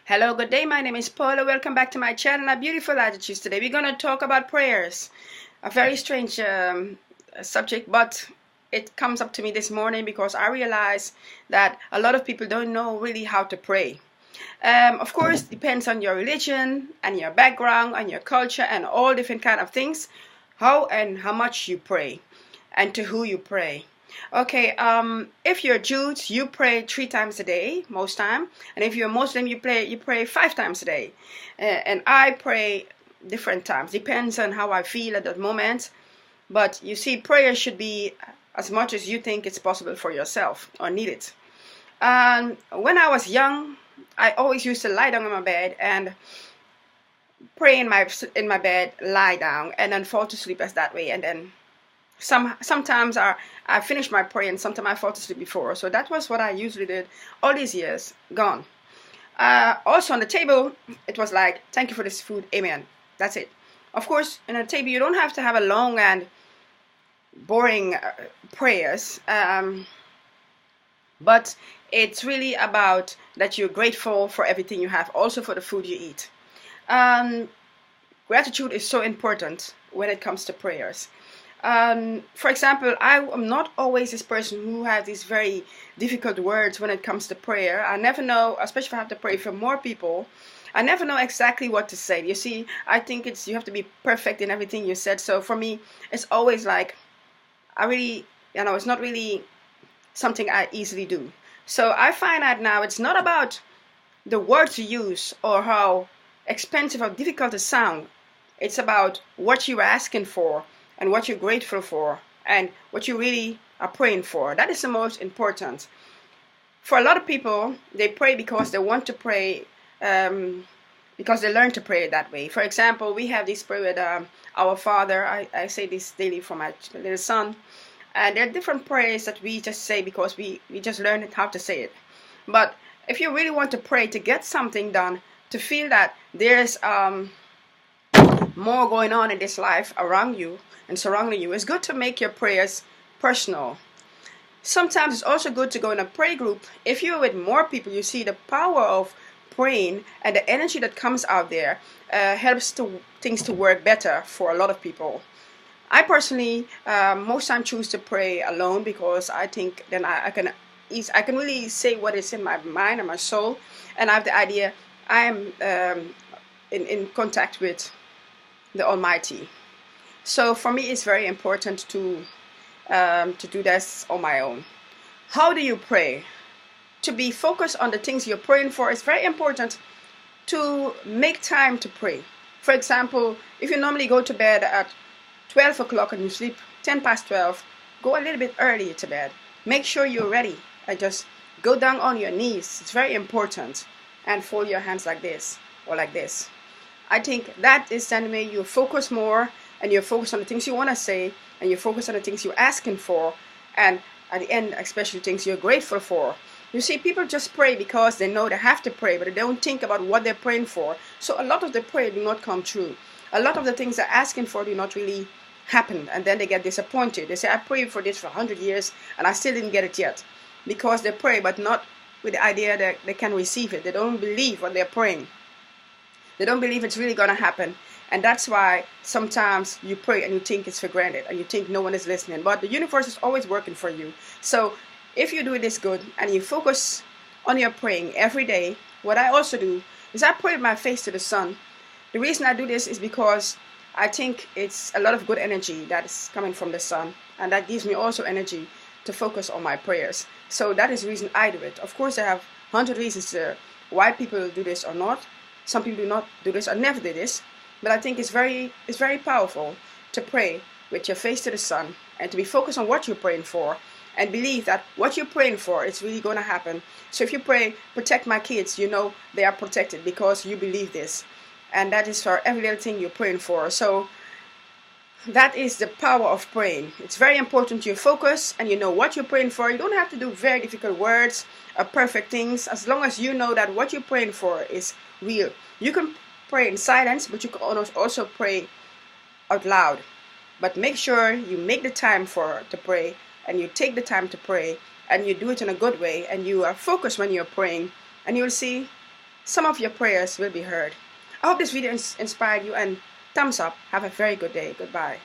Hello, good day. My name is Paula. Welcome back to my channel, A Beautiful Attitudes. Today we're going to talk about prayers. A very strange subject, but it comes up to me this morning because I realize that a lot of people don't know really how to pray. Of course, it depends on your religion and your background and your culture and all different kind of things, how and how much you pray and to who you pray. Okay, if you're Jews, you pray 3 times a day, most time. And if you're Muslim, you pray 5 times a day. And I pray different times. Depends on how I feel at that moment. But you see, prayer should be as much as you think it's possible for yourself or need it. When I was young, I always used to lie down on my bed and pray in my bed, lie down, and then fall to sleep as that way. And then sometimes I finish my prayer and sometimes I fall to sleep before. So that was what I usually did all these years gone. Also on the table, it was like, thank you for this food, amen. That's it. Of course, in a table, you don't have to have a long and boring prayers. But it's really about that you're grateful for everything you have, also for the food you eat. Gratitude is so important when it comes to prayers. For example, I am not always this person who has these very difficult words when it comes to prayer. I never know, especially if I have to pray for more people, I never know exactly what to say. You see, I think you have to be perfect in everything you said. So for me, it's always like, it's not really something I easily do. So I find out now it's not about the words you use or how expensive or difficult they sound. It's about what you're asking for and what you're grateful for and what you really are praying for. That is the most important. For a lot of people, they pray because they want to pray, because they learn to pray that way. For example, we have this prayer with our Father. I say this daily for my little son. And there are different prayers that we just say because we just learned how to say it. But if you really want to pray to get something done, to feel that there's more going on in this life around you and surrounding you, it's good to make your prayers personal. Sometimes it's also good to go in a prayer group. If you're with more people, you see the power of praying and the energy that comes out there helps things to work better for a lot of people. I personally most time choose to pray alone because I think then I can really say what is in my mind and my soul, and I have the idea I am in contact with the Almighty. So for me, it's very important to do this on my own. How do you pray? To be focused on the things you're praying for, it's very important to make time to pray. For example, if you normally go to bed at 12 o'clock and you sleep 10 past 12, go a little bit earlier to bed. Make sure you're ready and just go down on your knees. It's very important. And fold your hands like this or like this. I think that is then way you focus more and you focus on the things you want to say and you focus on the things you're asking for, and at the end, especially things you're grateful for. You see, people just pray because they know they have to pray, but they don't think about what they're praying for. So a lot of the prayer do not come true. A lot of the things they're asking for do not really happen, and then they get disappointed. They say, I prayed for this for 100 years and I still didn't get it yet. Because they pray, but not with the idea that they can receive it. They don't believe what they're praying. They don't believe it's really going to happen. And that's why sometimes you pray and you think it's for granted and you think no one is listening. But the universe is always working for you. So if you do this good and you focus on your praying every day, what I also do is I pray with my face to the sun. The reason I do this is because I think it's a lot of good energy that is coming from the sun. And that gives me also energy to focus on my prayers. So that is the reason I do it. Of course, I have 100 reasons why people do this or not. Some people do not do this or never did this. But I think it's very powerful to pray with your face to the sun and to be focused on what you're praying for and believe that what you're praying for is really going to happen. So if you pray, protect my kids, you know they are protected because you believe this. And that is for every little thing you're praying for. So that is the power of praying. It's very important you focus and you know what you're praying for. You don't have to do very difficult words or perfect things, as long as you know that what you're praying for is real. You can pray in silence, but you can also pray out loud. But make sure you make the time to pray, and you take the time to pray, and you do it in a good way, and you are focused when you're praying, and you'll see some of your prayers will be heard. I hope this video inspired you, and thumbs up. Have a very good day. Goodbye.